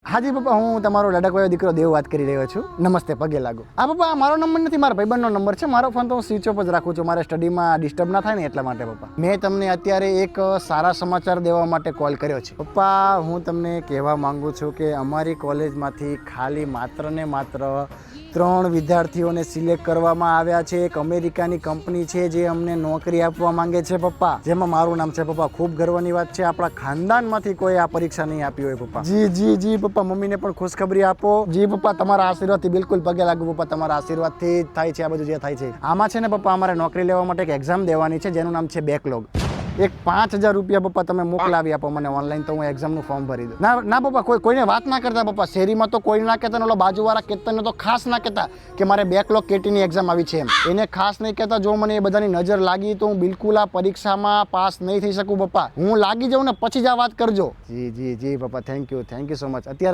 હાજી પપ્પા, હું તમારો લડકવાયો દીકરો દેવ વાત કરી રહ્યો છું. નમસ્તે, પગે લાગો. હા પપ્પા, મારો નંબર નથી, મારા ભાઈબંધનો નંબર છે. મારો ફોન તો હું સ્વિચ ઓફ જ રાખું છું, મારે સ્ટડીમાં ડિસ્ટર્બ ના થાય ને એટલા માટે પપ્પા. મેં તમને અત્યારે એક સારા સમાચાર દેવા માટે કોલ કર્યો છે પપ્પા. હું તમને કહેવા માંગુ છું કે અમારી કોલેજમાંથી ખાલી માત્ર ને માત્ર 3 વિદ્યાર્થીઓને સિલેક્ટ કરવામાં આવ્યા છે. એક અમેરિકાની કંપની છે જે અમને નોકરી આપવા માંગે છે પપ્પા, જેમાં મારું નામ છે પપ્પા. ખૂબ ગર્વની વાત છે, આપણા ખાનદાનમાંથી કોઈ આ પરીક્ષા નહીં આપી હોય પપ્પા. જી જી જી પપ્પા, મમ્મીને પણ ખુશખબરી આપો. જી પપ્પા, તમારા આશીર્વાદથી બિલકુલ પગે લાગુ પપ્પા. તમારા આશીર્વાદથી જ થાય છે આ બધું જે થાય છે. આમાં છે ને પપ્પા, અમારે નોકરી લેવા માટે એક એક્ઝામ દેવાની છે જેનું નામ છે બેકલોગ. એક 5000 રૂપિયા પપ્પા તમે મોકલાવી આપો મને ઓનલાઈન, તો હું એક્ઝામનું ફોર્મ ભરી દઉં. ના પપ્પા, કોઈને વાત ના કરતા પપ્પા. શેરીમાં તો કોઈ ના કહેતા, ઓલો બાજુવાળા કેતનને તો ખાસ ના કહેતા કે મારે બેકલોગ કેટીની એક્ઝામ આવી છે એમ. એને ખાસ નહીં કહેતા. જો મને એ બધાની નજર લાગી તો હું બિલકુલ આ પરીક્ષામાં પાસ નહીં થઈ શકું પપ્પા. હું લાગી જાઉં ને પછી જ આ વાત કરજો. જી જી જી પપ્પા, થેન્ક યુ સો મચ. અત્યારે